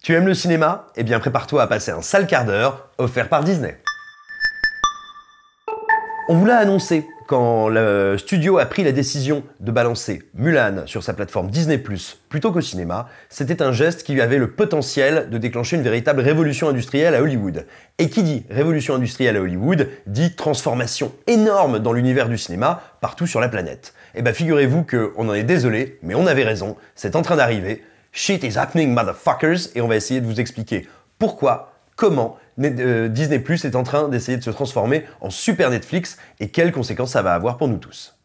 Tu aimes le cinéma? Eh bien prépare-toi à passer un sale quart d'heure offert par Disney. On vous l'a annoncé quand le studio a pris la décision de balancer Mulan sur sa plateforme Disney+, plutôt qu'au cinéma. C'était un geste qui avait le potentiel de déclencher une véritable révolution industrielle à Hollywood. Et qui dit révolution industrielle à Hollywood, dit transformation énorme dans l'univers du cinéma partout sur la planète. Et bah figurez-vous qu'on en est désolé, mais on avait raison, c'est en train d'arriver. Shit is happening, motherfuckers, et on va essayer de vous expliquer pourquoi, comment Disney Plus est en train d'essayer de se transformer en super Netflix et quelles conséquences ça va avoir pour nous tous.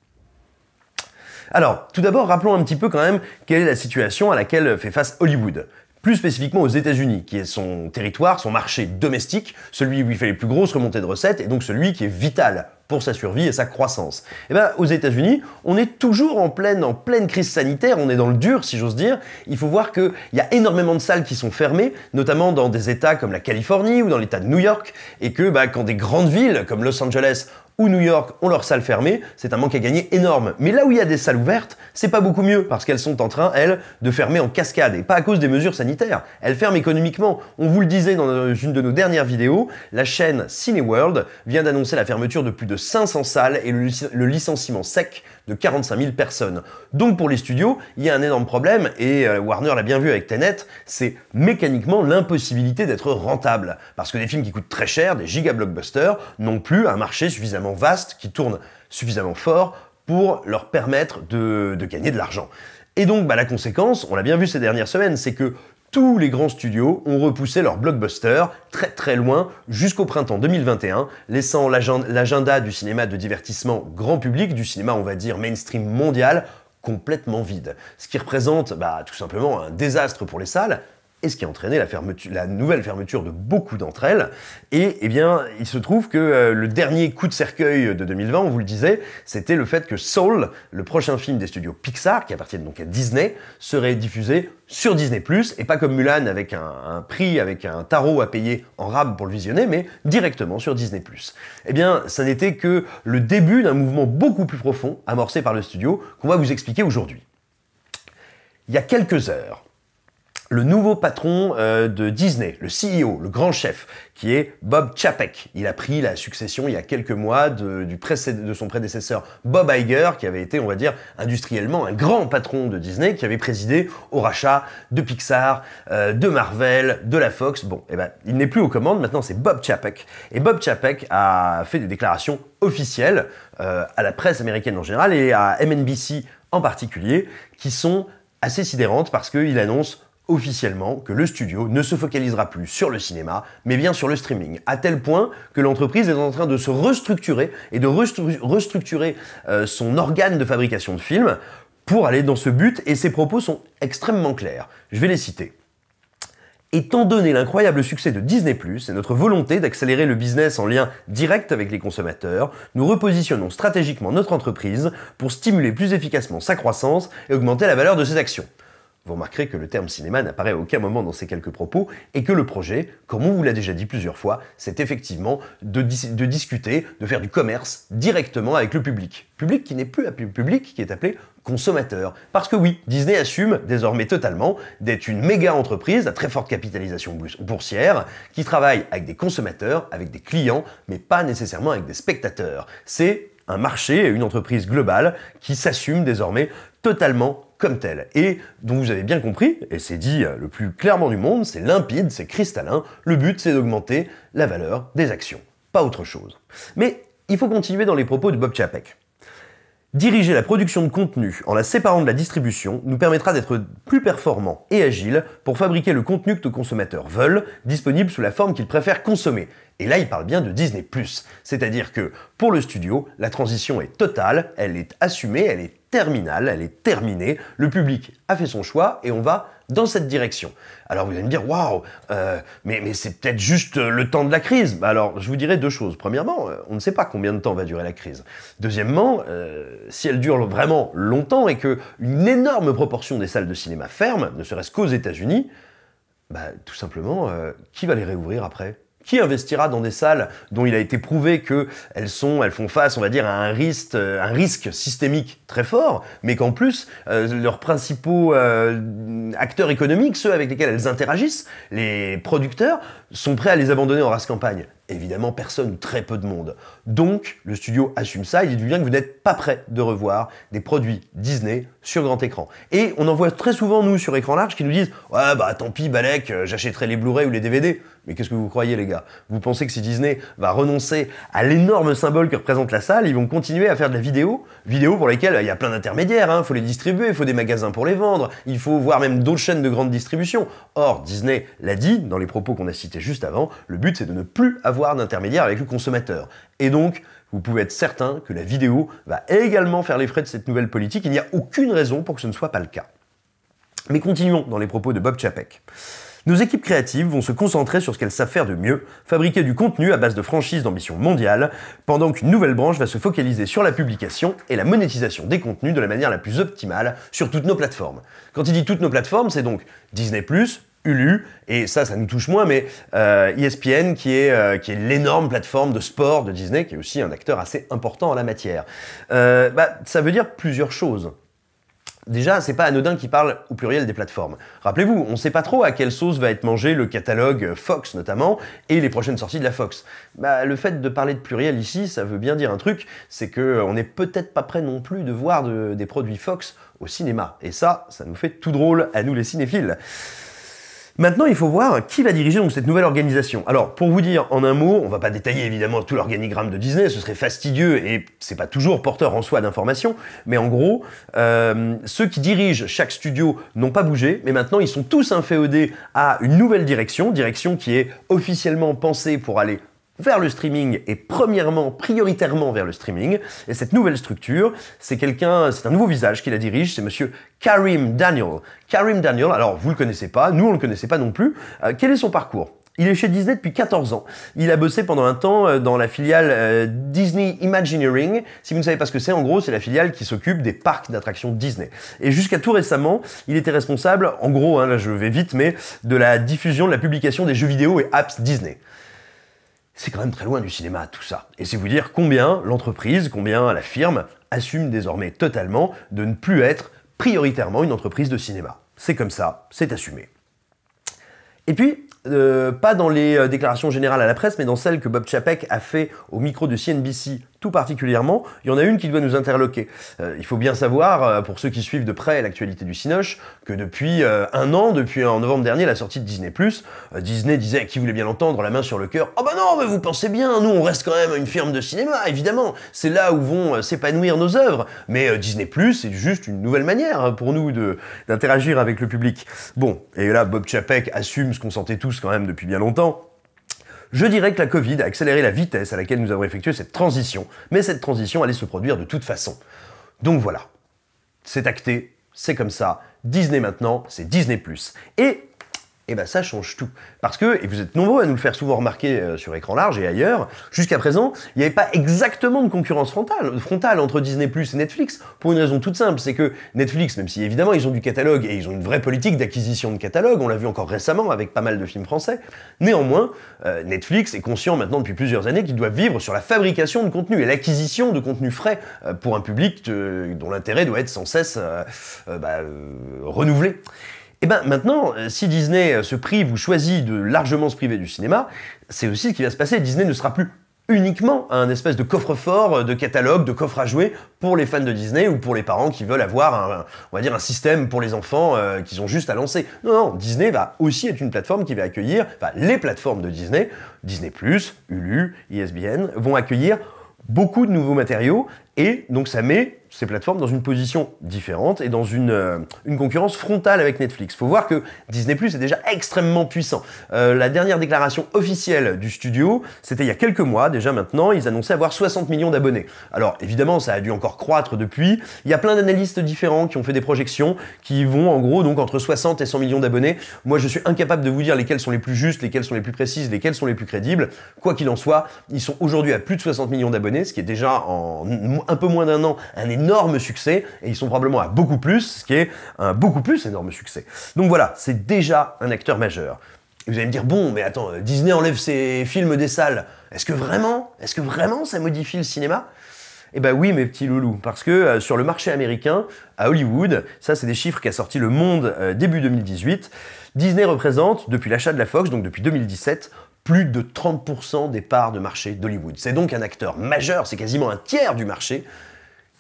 Alors, tout d'abord, rappelons un petit peu quand même quelle est la situation à laquelle fait face Hollywood. Plus spécifiquement aux États-Unis, qui est son territoire, son marché domestique, celui où il fait les plus grosses remontées de recettes, et donc celui qui est vital pour sa survie et sa croissance. Et bien, aux États-Unis, on est toujours en pleine crise sanitaire, on est dans le dur, si j'ose dire. Il faut voir qu'il y a énormément de salles qui sont fermées, notamment dans des États comme la Californie ou dans l'État de New York, et que quand des grandes villes comme Los Angeles ou New York ont leurs salles fermées, c'est un manque à gagner énorme. Mais là où il y a des salles ouvertes, c'est pas beaucoup mieux, parce qu'elles sont en train, elles, de fermer en cascade, et pas à cause des mesures sanitaires. Elles ferment économiquement. On vous le disait dans une de nos dernières vidéos, la chaîne Cineworld vient d'annoncer la fermeture de plus de 500 salles et le licenciement sec de 45 000 personnes. Donc pour les studios, il y a un énorme problème, et Warner l'a bien vu avec Tenet, c'est mécaniquement l'impossibilité d'être rentable. Parce que des films qui coûtent très cher, des giga-blockbusters, n'ont plus un marché suffisamment vaste, qui tourne suffisamment fort pour leur permettre de gagner de l'argent. Et donc la conséquence, on l'a bien vu ces dernières semaines, c'est que tous les grands studios ont repoussé leurs blockbusters très très loin jusqu'au printemps 2021, laissant l'agenda du cinéma de divertissement grand public, du cinéma on va dire mainstream mondial, complètement vide. Ce qui représente tout simplement un désastre pour les salles, et ce qui a entraîné la nouvelle fermeture de beaucoup d'entre elles. Et eh bien, il se trouve que le dernier coup de cercueil de 2020, on vous le disait, c'était le fait que Soul, le prochain film des studios Pixar, qui appartiennent donc à Disney, serait diffusé sur Disney+, et pas comme Mulan avec un prix, avec un tarot à payer en rab pour le visionner, mais directement sur Disney+. Eh bien, ça n'était que le début d'un mouvement beaucoup plus profond, amorcé par le studio, qu'on va vous expliquer aujourd'hui. Il y a quelques heures, le nouveau patron de Disney, le CEO, le grand chef, qui est Bob Chapek. Il a pris la succession il y a quelques mois de son prédécesseur Bob Iger, qui avait été, on va dire, industriellement un grand patron de Disney, qui avait présidé au rachat de Pixar, de Marvel, de la Fox. Bon, il n'est plus aux commandes, maintenant c'est Bob Chapek. Et Bob Chapek a fait des déclarations officielles à la presse américaine en général et à MNBC en particulier, qui sont assez sidérantes parce qu'il annonce officiellement que le studio ne se focalisera plus sur le cinéma, mais bien sur le streaming, à tel point que l'entreprise est en train de se restructurer et de restructurer son organe de fabrication de films pour aller dans ce but, et ses propos sont extrêmement clairs. Je vais les citer. Étant donné l'incroyable succès de Disney+, et notre volonté d'accélérer le business en lien direct avec les consommateurs, nous repositionnons stratégiquement notre entreprise pour stimuler plus efficacement sa croissance et augmenter la valeur de ses actions. Vous remarquerez que le terme cinéma n'apparaît à aucun moment dans ces quelques propos, et que le projet, comme on vous l'a déjà dit plusieurs fois, c'est effectivement de discuter, de faire du commerce directement avec le public. Public qui n'est plus appelé public, qui est appelé consommateur. Parce que oui, Disney assume désormais totalement d'être une méga entreprise à très forte capitalisation boursière, qui travaille avec des consommateurs, avec des clients, mais pas nécessairement avec des spectateurs. C'est un marché, une entreprise globale qui s'assume désormais totalement comme tel, et dont vous avez bien compris, et c'est dit le plus clairement du monde, c'est limpide, c'est cristallin, le but c'est d'augmenter la valeur des actions, pas autre chose. Mais il faut continuer dans les propos de Bob Chapek. Diriger la production de contenu en la séparant de la distribution nous permettra d'être plus performants et agiles pour fabriquer le contenu que nos consommateurs veulent, disponible sous la forme qu'ils préfèrent consommer. Et là, il parle bien de Disney+. C'est-à-dire que, pour le studio, la transition est totale, elle est assumée, elle est terminale, elle est terminée, le public a fait son choix et on va dans cette direction. Alors vous allez me dire, waouh, mais c'est peut-être juste le temps de la crise. Alors je vous dirais deux choses. Premièrement, on ne sait pas combien de temps va durer la crise. Deuxièmement, si elle dure vraiment longtemps et qu'une énorme proportion des salles de cinéma ferment, ne serait-ce qu'aux États-Unis, tout simplement, qui va les réouvrir après ? Qui investira dans des salles dont il a été prouvé qu'elles font face, on va dire, à un risque systémique très fort, mais qu'en plus, leurs principaux acteurs économiques, ceux avec lesquels elles interagissent, les producteurs, sont prêts à les abandonner en race campagne? Évidemment, personne ou très peu de monde. Donc, le studio assume ça, il dit bien que vous n'êtes pas prêt de revoir des produits Disney sur grand écran. Et on en voit très souvent, nous, sur écran large, qui nous disent « Ouais, bah tant pis, Balek, j'achèterai les Blu-ray ou les DVD ». Mais qu'est-ce que vous croyez, les gars? Vous pensez que si Disney va renoncer à l'énorme symbole que représente la salle, ils vont continuer à faire de la vidéo pour lesquelles il y a plein d'intermédiaires, il faut les distribuer, il faut des magasins pour les vendre, il faut voir même d'autres chaînes de grande distribution. Or, Disney l'a dit dans les propos qu'on a cités juste avant, le but c'est de ne plus avoir d'intermédiaire avec le consommateur. Et donc, vous pouvez être certain que la vidéo va également faire les frais de cette nouvelle politique, il n'y a aucune raison pour que ce ne soit pas le cas. Mais continuons dans les propos de Bob Chapek. Nos équipes créatives vont se concentrer sur ce qu'elles savent faire de mieux, fabriquer du contenu à base de franchises d'ambition mondiale, pendant qu'une nouvelle branche va se focaliser sur la publication et la monétisation des contenus de la manière la plus optimale sur toutes nos plateformes. Quand il dit toutes nos plateformes, c'est donc Disney+, Hulu, et ça nous touche moins, mais ESPN qui est l'énorme plateforme de sport de Disney, qui est aussi un acteur assez important en la matière. Ça veut dire plusieurs choses. Déjà, c'est pas anodin qu'il parle au pluriel des plateformes. Rappelez-vous, on sait pas trop à quelle sauce va être mangé le catalogue Fox notamment, et les prochaines sorties de la Fox. Le fait de parler de pluriel ici, ça veut bien dire un truc, c'est qu'on n'est peut-être pas prêt non plus de voir des produits Fox au cinéma. Et ça nous fait tout drôle à nous les cinéphiles. Maintenant, il faut voir qui va diriger donc cette nouvelle organisation. Alors, pour vous dire en un mot, on va pas détailler évidemment tout l'organigramme de Disney, ce serait fastidieux et c'est pas toujours porteur en soi d'informations, mais en gros, ceux qui dirigent chaque studio n'ont pas bougé, mais maintenant ils sont tous inféodés à une nouvelle direction qui est officiellement pensée pour aller vers le streaming et prioritairement vers le streaming. Et cette nouvelle structure, c'est un nouveau visage qui la dirige, c'est monsieur Karim Daniel. Karim Daniel, alors vous le connaissez pas, nous on le connaissait pas non plus. Quel est son parcours? Il est chez Disney depuis 14 ans. Il a bossé pendant un temps dans la filiale Disney Imagineering. Si vous ne savez pas ce que c'est, en gros, c'est la filiale qui s'occupe des parcs d'attractions Disney. Et jusqu'à tout récemment, il était responsable, en gros, là je vais vite, mais de la diffusion, de la publication des jeux vidéo et apps Disney. C'est quand même très loin du cinéma, tout ça. Et c'est vous dire combien l'entreprise, combien la firme assume désormais totalement de ne plus être prioritairement une entreprise de cinéma. C'est comme ça, c'est assumé. Et puis, pas dans les déclarations générales à la presse, mais dans celles que Bob Chapek a fait au micro de CNBC tout particulièrement, il y en a une qui doit nous interloquer. Il faut bien savoir, pour ceux qui suivent de près l'actualité du Cinoche, que depuis un an, depuis en novembre dernier, la sortie de Disney+, Disney disait, qui voulait bien l'entendre, la main sur le cœur, « Oh bah non, mais vous pensez bien, nous on reste quand même une firme de cinéma, évidemment, c'est là où vont s'épanouir nos œuvres, mais Disney+, c'est juste une nouvelle manière pour nous d'interagir avec le public. » Bon, et là, Bob Chapek assume ce qu'on sentait tous quand même depuis bien longtemps. Je dirais que la Covid a accéléré la vitesse à laquelle nous avons effectué cette transition, mais cette transition allait se produire de toute façon. Donc voilà, c'est acté, c'est comme ça, Disney maintenant, c'est Disney+. Et ben ça change tout. Parce que, et vous êtes nombreux à nous le faire souvent remarquer sur écran large et ailleurs, jusqu'à présent, il n'y avait pas exactement de concurrence frontale entre Disney+ et Netflix, pour une raison toute simple, c'est que Netflix, même si évidemment ils ont du catalogue et ils ont une vraie politique d'acquisition de catalogue, on l'a vu encore récemment avec pas mal de films français, néanmoins, Netflix est conscient maintenant depuis plusieurs années qu'ils doivent vivre sur la fabrication de contenu et l'acquisition de contenu frais pour un public dont l'intérêt doit être sans cesse renouvelé. Et ben maintenant, si Disney se prive ou choisit de largement se priver du cinéma, c'est aussi ce qui va se passer. Disney ne sera plus uniquement un espèce de coffre-fort, de catalogue, de coffre à jouer pour les fans de Disney ou pour les parents qui veulent avoir on va dire un système pour les enfants qu'ils ont juste à lancer. Non, non, Disney va aussi être une plateforme qui va accueillir, les plateformes de Disney, Disney+, Hulu, ESPN, vont accueillir beaucoup de nouveaux matériaux et donc ça met ces plateformes dans une position différente et dans une concurrence frontale avec Netflix. Faut voir que Disney+ est déjà extrêmement puissant. La dernière déclaration officielle du studio, c'était il y a quelques mois, déjà maintenant, ils annonçaient avoir 60 millions d'abonnés. Alors évidemment, ça a dû encore croître depuis. Il y a plein d'analystes différents qui ont fait des projections qui vont en gros donc entre 60 et 100 millions d'abonnés. Moi, je suis incapable de vous dire lesquelles sont les plus justes, lesquelles sont les plus précises, lesquelles sont les plus crédibles. Quoi qu'il en soit, ils sont aujourd'hui à plus de 60 millions d'abonnés, ce qui est déjà en un peu moins d'un an un énorme succès, et ils sont probablement à beaucoup plus, ce qui est un beaucoup plus énorme succès. Donc voilà, c'est déjà un acteur majeur. Et vous allez me dire, bon, mais attends, Disney enlève ses films des salles. Est-ce que vraiment ça modifie le cinéma? Eh ben oui, mes petits loulous, parce que sur le marché américain, à Hollywood, ça c'est des chiffres qu'a sorti Le Monde début 2018, Disney représente, depuis l'achat de la Fox, donc depuis 2017, plus de 30% des parts de marché d'Hollywood. C'est donc un acteur majeur, c'est quasiment un tiers du marché,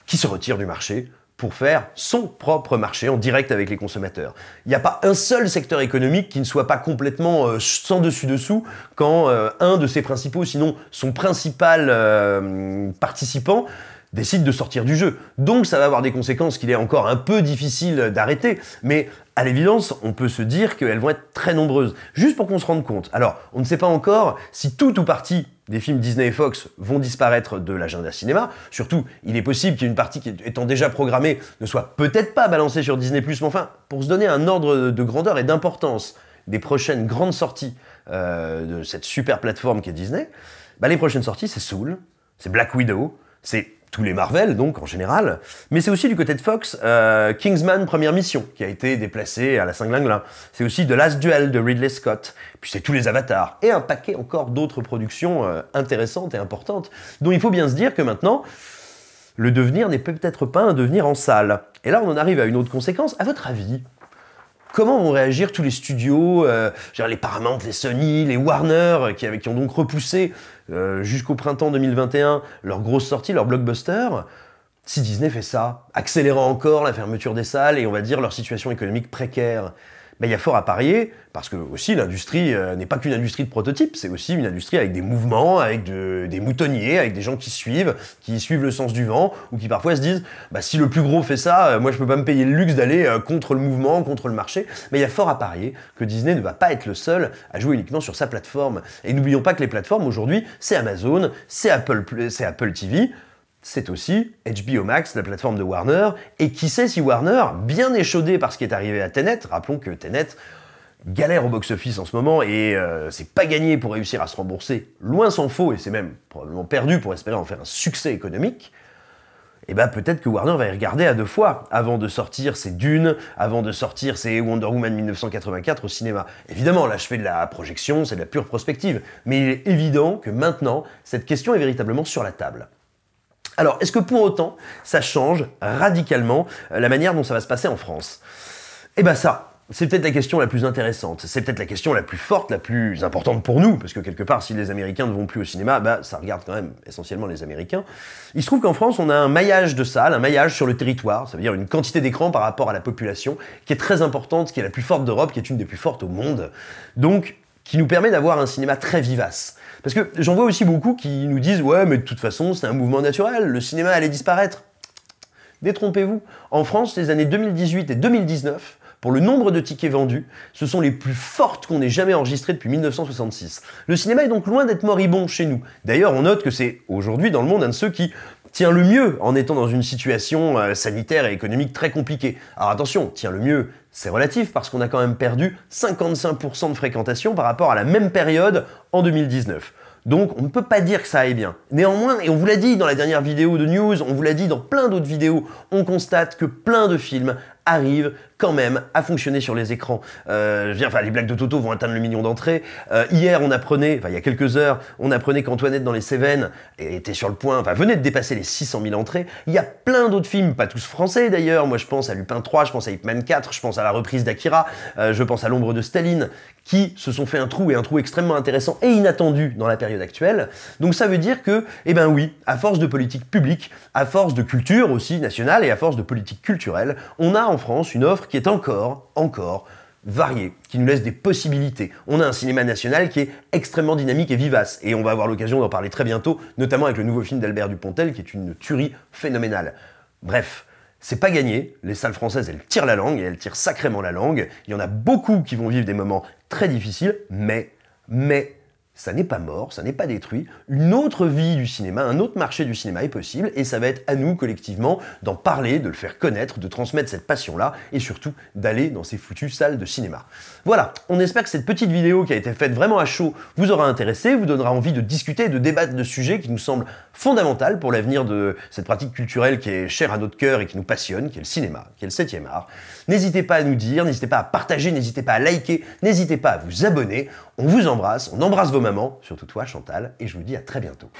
qui se retire du marché pour faire son propre marché en direct avec les consommateurs. Il n'y a pas un seul secteur économique qui ne soit pas complètement sans dessus-dessous quand un de ses principaux, sinon son principal participant, décide de sortir du jeu. Donc ça va avoir des conséquences qu'il est encore un peu difficile d'arrêter, mais à l'évidence, on peut se dire qu'elles vont être très nombreuses. Juste pour qu'on se rende compte. Alors, on ne sait pas encore si tout ou partie des films Disney et Fox vont disparaître de l'agenda cinéma. Surtout, il est possible qu'il y ait une partie qui, étant déjà programmée, ne soit peut-être pas balancée sur Disney+, mais enfin, pour se donner un ordre de grandeur et d'importance des prochaines grandes sorties de cette super plateforme qu'est Disney, bah les prochaines sorties, c'est Soul, c'est Black Widow, c'est tous les Marvel, donc, en général. Mais c'est aussi du côté de Fox, Kingsman Première Mission, qui a été déplacé à la Saint-Glinglin. C'est aussi The Last Duel de Ridley Scott. Puis c'est tous les Avatars. Et un paquet encore d'autres productions intéressantes et importantes, dont il faut bien se dire que maintenant, le devenir n'est peut-être pas un devenir en salle. Et là, on en arrive à une autre conséquence. À votre avis, comment vont réagir tous les studios, genre les Paramount, les Sony, les Warner, qui ont donc repoussé jusqu'au printemps 2021 leur grosse sortie, leur blockbuster, si Disney fait ça, accélérant encore la fermeture des salles et on va dire leur situation économique précaire? Ben, il y a fort à parier, parce que aussi l'industrie n'est pas qu'une industrie de prototypes, c'est aussi une industrie avec des mouvements, avec des moutonniers, avec des gens qui suivent le sens du vent, ou qui parfois se disent bah, si le plus gros fait ça, moi je peux pas me payer le luxe d'aller contre le mouvement, contre le marché. Mais il y a fort à parier que Disney ne va pas être le seul à jouer uniquement sur sa plateforme. Et n'oublions pas que les plateformes aujourd'hui, c'est Amazon, c'est Apple TV, c'est aussi HBO Max, la plateforme de Warner, et qui sait si Warner, bien échaudé par ce qui est arrivé à Tenet, rappelons que Tenet galère au box-office en ce moment, et c'est pas gagné pour réussir à se rembourser, loin s'en faut, et c'est même probablement perdu pour espérer en faire un succès économique, et ben peut-être que Warner va y regarder à deux fois, avant de sortir ses Dune, avant de sortir ses Wonder Woman 1984 au cinéma. Évidemment, là je fais de la projection, c'est de la pure prospective, mais il est évident que maintenant, cette question est véritablement sur la table. Alors, est-ce que pour autant, ça change radicalement la manière dont ça va se passer en France? Eh ben ça, c'est peut-être la question la plus intéressante, c'est peut-être la question la plus forte, la plus importante pour nous, parce que quelque part, si les Américains ne vont plus au cinéma, bah ça regarde quand même essentiellement les Américains. Il se trouve qu'en France, on a un maillage de salles, un maillage sur le territoire, ça veut dire une quantité d'écrans par rapport à la population, qui est très importante, qui est la plus forte d'Europe, qui est une des plus fortes au monde, donc qui nous permet d'avoir un cinéma très vivace. Parce que j'en vois aussi beaucoup qui nous disent « Ouais, mais de toute façon, c'est un mouvement naturel, le cinéma allait disparaître. » Détrompez-vous. En France, les années 2018 et 2019, pour le nombre de tickets vendus, ce sont les plus fortes qu'on ait jamais enregistrées depuis 1966. Le cinéma est donc loin d'être moribond chez nous. D'ailleurs, on note que c'est aujourd'hui dans le monde un de ceux qui tient le mieux en étant dans une situation sanitaire et économique très compliquée. Alors attention, tient le mieux, c'est relatif parce qu'on a quand même perdu 55% de fréquentation par rapport à la même période en 2019. Donc on ne peut pas dire que ça aille bien. Néanmoins, et on vous l'a dit dans la dernière vidéo de news, on vous l'a dit dans plein d'autres vidéos, on constate que plein de films arrivent quand même à fonctionner sur les écrans. Les blagues de Toto vont atteindre le million d'entrées. Hier, on apprenait, il y a quelques heures, on apprenait qu'Antoinette dans les Cévennes était sur le point, venait de dépasser les 600 000 entrées. Il y a plein d'autres films, pas tous français d'ailleurs. Moi, je pense à Lupin 3, je pense à Ip Man 4, je pense à la reprise d'Akira, je pense à L'ombre de Staline, qui se sont fait un trou extrêmement intéressant et inattendu dans la période actuelle. Donc ça veut dire que, eh ben oui, à force de politique publique, à force de culture aussi nationale et à force de politique culturelle, on a en France une offre qui est encore variée, qui nous laisse des possibilités. On a un cinéma national qui est extrêmement dynamique et vivace, et on va avoir l'occasion d'en parler très bientôt, notamment avec le nouveau film d'Albert Dupontel, qui est une tuerie phénoménale. Bref, c'est pas gagné, les salles françaises elles tirent la langue, et elles tirent sacrément la langue, il y en a beaucoup qui vont vivre des moments très difficiles, mais ça n'est pas mort, ça n'est pas détruit. Une autre vie du cinéma, un autre marché du cinéma est possible et ça va être à nous collectivement d'en parler, de le faire connaître, de transmettre cette passion-là et surtout d'aller dans ces foutues salles de cinéma. Voilà, on espère que cette petite vidéo qui a été faite vraiment à chaud vous aura intéressé, vous donnera envie de discuter et de débattre de sujets qui nous semblent fondamentaux pour l'avenir de cette pratique culturelle qui est chère à notre cœur et qui nous passionne, qui est le cinéma, qui est le 7e art. N'hésitez pas à nous dire, n'hésitez pas à partager, n'hésitez pas à liker, n'hésitez pas à vous abonner. On vous embrasse, on embrasse vos mamans, surtout toi Chantal, et je vous dis à très bientôt.